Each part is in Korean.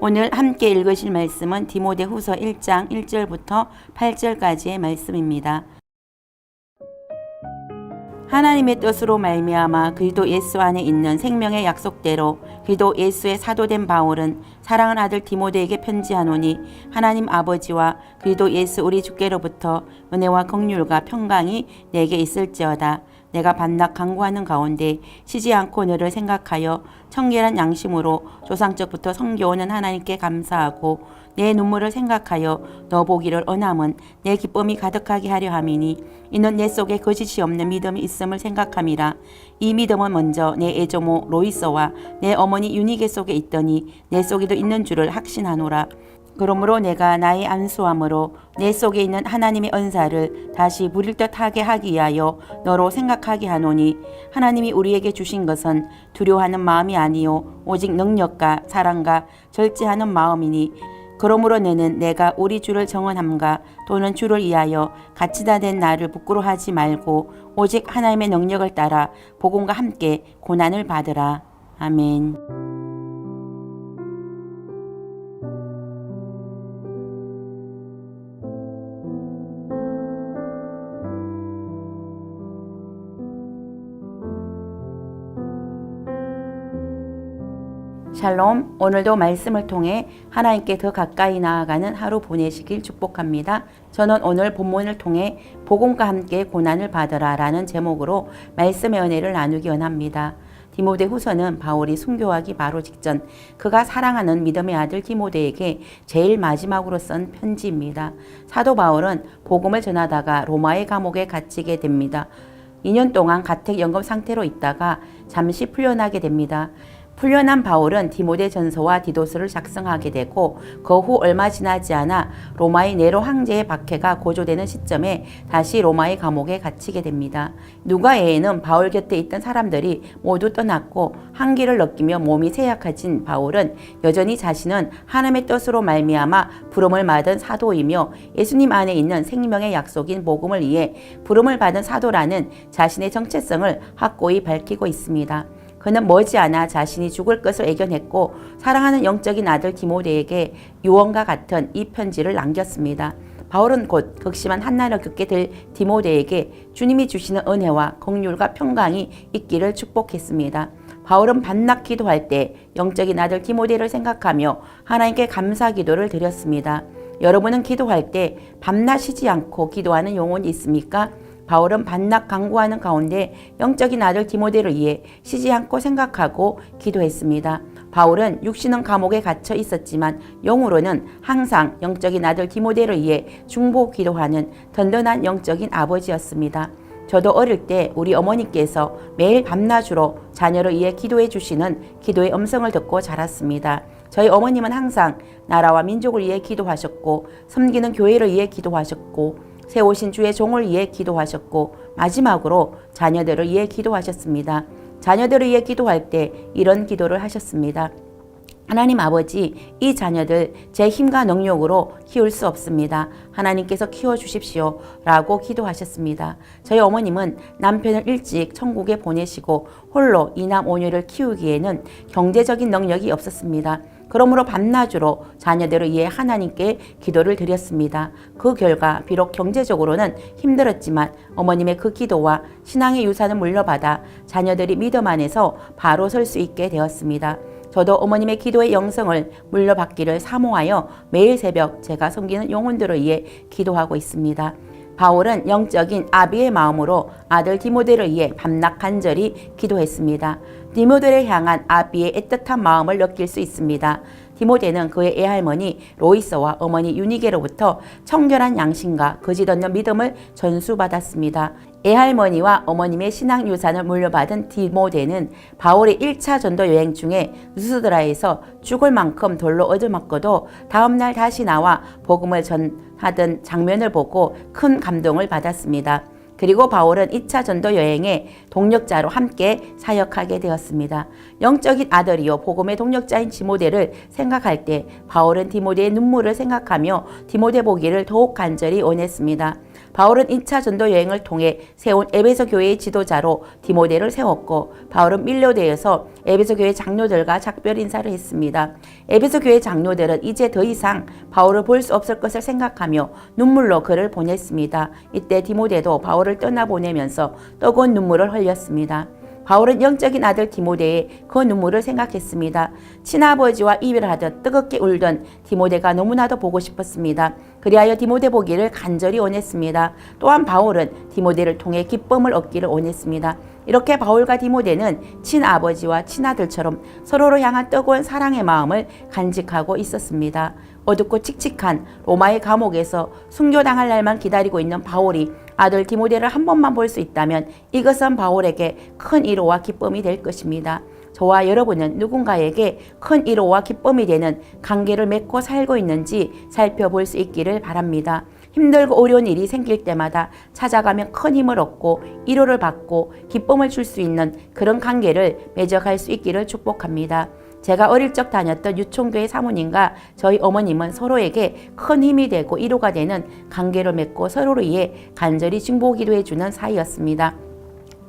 오늘 함께 읽으실 말씀은 디모데후서 1장 1절부터 8절까지의 말씀입니다. 하나님의 뜻으로 말미암아 그리스도 예수 안에 있는 생명의 약속대로 그리스도 예수의 사도된 바울은 사랑하는 아들 디모데에게 편지하노니 하나님 아버지와 그리스도 예수 우리 주께로부터 은혜와 긍휼과 평강이 내게 있을지어다. 내가 반낙 간구하는 가운데 쉬지 않고 너를 생각하여 청결한 양심으로 조상적부터 섬겨오는 하나님께 감사하고 내 눈물을 생각하여 너 보기를 원함은 내 기쁨이 가득하게 하려 함이니 이는 내 속에 거짓이 없는 믿음이 있음을 생각함이라. 이 믿음은 먼저 내 애조모 로이서와 내 어머니 유니게 속에 있더니 내 속에도 있는 줄을 확신하노라. 그러므로 내가 나의 안수함으로 내 속에 있는 하나님의 은사를 다시 부릴 듯하게 하기 위하여 너로 생각하게 하노니 하나님이 우리에게 주신 것은 두려워하는 마음이 아니요 오직 능력과 사랑과 절제하는 마음이니 그러므로 너는 내가 우리 주를 정언함과 또는 주를 위하여 같이 다 된 나를 부끄러워하지 말고 오직 하나님의 능력을 따라 복음과 함께 고난을 받으라. 아멘. 샬롬, 오늘도 말씀을 통해 하나님께 더 가까이 나아가는 하루 보내시길 축복합니다. 저는 오늘 본문을 통해 복음과 함께 고난을 받으라 라는 제목으로 말씀의 은혜를 나누기 원합니다. 디모데후서는 바울이 순교하기 바로 직전 그가 사랑하는 믿음의 아들 디모데에게 제일 마지막으로 쓴 편지입니다. 사도 바울은 복음을 전하다가 로마의 감옥에 갇히게 됩니다. 2년 동안 가택연금 상태로 있다가 잠시 풀려나게 됩니다. 풀려난 바울은 디모데 전서와 디도스를 작성하게 되고 그 후 얼마 지나지 않아 로마의 네로 황제의 박해가 고조되는 시점에 다시 로마의 감옥에 갇히게 됩니다. 누가 외에는 바울 곁에 있던 사람들이 모두 떠났고 한기를 느끼며 몸이 쇠약해진 바울은 여전히 자신은 하나님의 뜻으로 말미암아 부름을 받은 사도이며 예수님 안에 있는 생명의 약속인 복음을 위해 부름을 받은 사도라는 자신의 정체성을 확고히 밝히고 있습니다. 그는 머지않아 자신이 죽을 것을 예견했고 사랑하는 영적인 아들 디모데에게 유언과 같은 이 편지를 남겼습니다. 바울은 곧 극심한 한난을 겪게 될 디모데에게 주님이 주시는 은혜와 긍휼과 평강이 있기를 축복했습니다. 바울은 밤낮 기도할 때 영적인 아들 디모데를 생각하며 하나님께 감사 기도를 드렸습니다. 여러분은 기도할 때 밤낮 쉬지 않고 기도하는 영혼이 있습니까? 바울은 밤낮 간구하는 가운데 영적인 아들 디모데를 위해 쉬지 않고 생각하고 기도했습니다. 바울은 육신은 감옥에 갇혀 있었지만 영으로는 항상 영적인 아들 디모데를 위해 중보 기도하는 든든한 영적인 아버지였습니다. 저도 어릴 때 우리 어머니께서 매일 밤낮으로 자녀를 위해 기도해 주시는 기도의 음성을 듣고 자랐습니다. 저희 어머님은 항상 나라와 민족을 위해 기도하셨고 섬기는 교회를 위해 기도하셨고 세우신 주의 종을 위해 기도하셨고 마지막으로 자녀들을 위해 기도하셨습니다. 자녀들을 위해 기도할 때 이런 기도를 하셨습니다. 하나님 아버지, 이 자녀들 제 힘과 능력으로 키울 수 없습니다. 하나님께서 키워주십시오 라고 기도하셨습니다. 저희 어머님은 남편을 일찍 천국에 보내시고 홀로 이남 오녀를 키우기에는 경제적인 능력이 없었습니다. 그러므로 밤낮으로 자녀들을 위해 하나님께 기도를 드렸습니다. 그 결과 비록 경제적으로는 힘들었지만 어머님의 그 기도와 신앙의 유산을 물려받아 자녀들이 믿음 안에서 바로 설 수 있게 되었습니다. 저도 어머님의 기도의 영성을 물려받기를 사모하여 매일 새벽 제가 섬기는 영혼들을 위해 기도하고 있습니다. 바울은 영적인 아비의 마음으로 아들 디모데를 위해 밤낮 간절히 기도했습니다. 디모데를 향한 아비의 애틋한 마음을 느낄 수 있습니다. 디모데는 그의 애할머니 로이서와 어머니 유니게로부터 청결한 양심과 거짓 없는 믿음을 전수받았습니다. 애할머니와 어머님의 신앙 유산을 물려받은 디모데는 바울의 1차 전도 여행 중에 루스드라에서 죽을 만큼 돌로 얻어맞고도 다음날 다시 나와 복음을 전하던 장면을 보고 큰 감동을 받았습니다. 그리고 바울은 2차 전도 여행에 동력자로 함께 사역하게 되었습니다. 영적인 아들이요 복음의 동력자인 디모데를 생각할 때 바울은 디모데의 눈물을 생각하며 디모데 보기를 더욱 간절히 원했습니다. 바울은 2차 전도 여행을 통해 세운 에베소 교회의 지도자로 디모데를 세웠고 바울은 밀로대에서 에베소 교회 장로들과 작별 인사를 했습니다. 에베소 교회 장로들은 이제 더 이상 바울을 볼 수 없을 것을 생각하며 눈물로 그를 보냈습니다. 이때 디모데도 바울을 떠나보내면서 뜨거운 눈물을 흘렸습니다. 바울은 영적인 아들 디모데의 그 눈물을 생각했습니다. 친아버지와 이별하듯 뜨겁게 울던 디모데가 너무나도 보고 싶었습니다. 그리하여 디모데 보기를 간절히 원했습니다. 또한 바울은 디모데를 통해 기쁨을 얻기를 원했습니다. 이렇게 바울과 디모데는 친아버지와 친아들처럼 서로를 향한 뜨거운 사랑의 마음을 간직하고 있었습니다. 어둡고 칙칙한 로마의 감옥에서 순교당할 날만 기다리고 있는 바울이 아들 디모데를 한 번만 볼 수 있다면 이것은 바울에게 큰 위로와 기쁨이 될 것입니다. 저와 여러분은 누군가에게 큰 위로와 기쁨이 되는 관계를 맺고 살고 있는지 살펴볼 수 있기를 바랍니다. 힘들고 어려운 일이 생길 때마다 찾아가면 큰 힘을 얻고 위로를 받고 기쁨을 줄 수 있는 그런 관계를 맺어갈 수 있기를 축복합니다. 제가 어릴 적 다녔던 유총교회 사모님과 저희 어머님은 서로에게 큰 힘이 되고 위로가 되는 관계를 맺고 서로를 위해 간절히 중보기도해 주는 사이였습니다.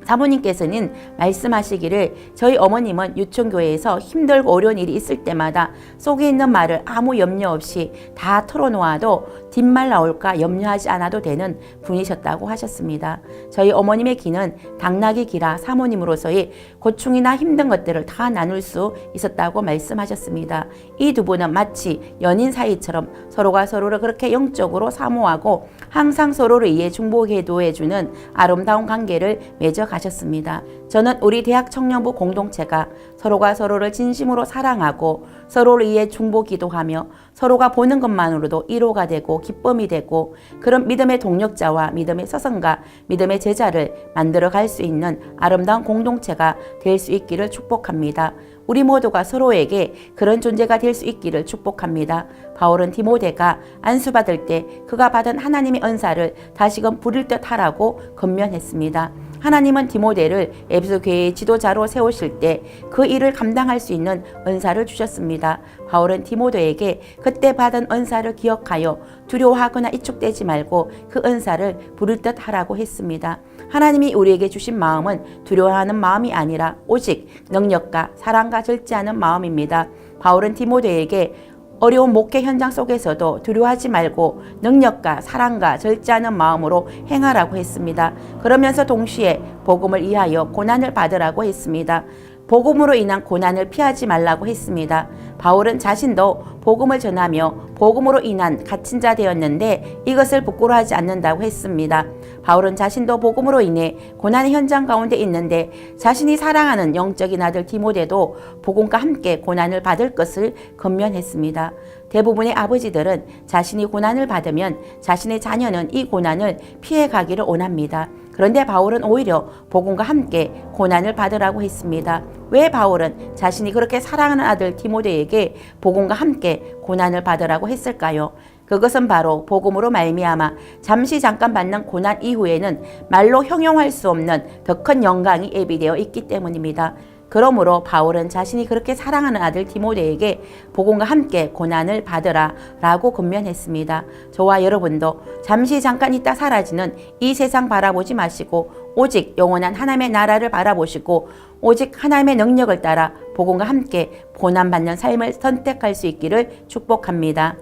사모님께서는 말씀하시기를 저희 어머님은 유총교회에서 힘들고 어려운 일이 있을 때마다 속에 있는 말을 아무 염려 없이 다 털어놓아도 뒷말 나올까 염려하지 않아도 되는 분이셨다고 하셨습니다. 저희 어머님의 기는 당나귀 기라 사모님으로서의 고충이나 힘든 것들을 다 나눌 수 있었다고 말씀하셨습니다. 이 두 분은 마치 연인 사이처럼 서로가 서로를 그렇게 영적으로 사모하고 항상 서로를 위해 중보기도해주는 아름다운 관계를 맺어 가셨습니다. 저는 우리 대학 청년부 공동체가 서로가 서로를 진심으로 사랑하고 서로를 위해 중보기도하며 서로가 보는 것만으로도 위로가 되고 기쁨이 되고 그런 믿음의 동력자와 믿음의 서성과 믿음의 제자를 만들어 갈 수 있는 아름다운 공동체가 될 수 있기를 축복합니다. 우리 모두가 서로에게 그런 존재가 될 수 있기를 축복합니다. 바울은 디모데가 안수받을 때 그가 받은 하나님의 은사를 다시금 부릴 듯 하라고 권면했습니다. 하나님은 디모데를 에베소 교회의 지도자로 세우실 때 그 일을 감당할 수 있는 은사를 주셨습니다. 바울은 디모데에게 그때 받은 은사를 기억하여 두려워하거나 이축되지 말고 그 은사를 부릴 듯 하라고 했습니다. 하나님이 우리에게 주신 마음은 두려워하는 마음이 아니라 오직 능력과 사랑과 절제하는 마음입니다. 바울은 디모데에게 어려운 목회 현장 속에서도 두려워하지 말고 능력과 사랑과 절제하는 마음으로 행하라고 했습니다. 그러면서 동시에 복음을 위하여 고난을 받으라고 했습니다. 복음으로 인한 고난을 피하지 말라고 했습니다. 바울은 자신도 복음을 전하며 복음으로 인한 갇힌 자 되었는데 이것을 부끄러워하지 않는다고 했습니다. 바울은 자신도 복음으로 인해 고난의 현장 가운데 있는데 자신이 사랑하는 영적인 아들 디모데도 복음과 함께 고난을 받을 것을 권면했습니다. 대부분의 아버지들은 자신이 고난을 받으면 자신의 자녀는 이 고난을 피해가기를 원합니다. 그런데 바울은 오히려 복음과 함께 고난을 받으라고 했습니다. 왜 바울은 자신이 그렇게 사랑하는 아들 디모데에게 복음과 함께 고난을 받으라고 했을까요? 그것은 바로 복음으로 말미암아 잠시 잠깐 받는 고난 이후에는 말로 형용할 수 없는 더 큰 영광이 예비되어 있기 때문입니다. 그러므로 바울은 자신이 그렇게 사랑하는 아들 디모데에게 복음과 함께 고난을 받으라 라고 권면했습니다. 저와 여러분도 잠시 잠깐 있다 사라지는 이 세상 바라보지 마시고 오직 영원한 하나님의 나라를 바라보시고 오직 하나님의 능력을 따라 복음과 함께 고난받는 삶을 선택할 수 있기를 축복합니다.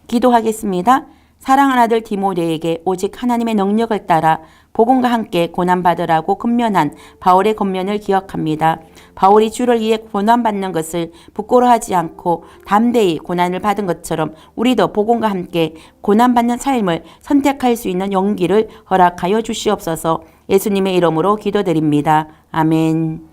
기도하겠습니다. 사랑하는 아들 디모데에게 오직 하나님의 능력을 따라 복음과 함께 고난받으라고 권면한 바울의 권면을 기억합니다. 바울이 주를 위해 고난받는 것을 부끄러워하지 않고 담대히 고난을 받은 것처럼 우리도 복음과 함께 고난받는 삶을 선택할 수 있는 용기를 허락하여 주시옵소서. 예수님의 이름으로 기도드립니다. 아멘.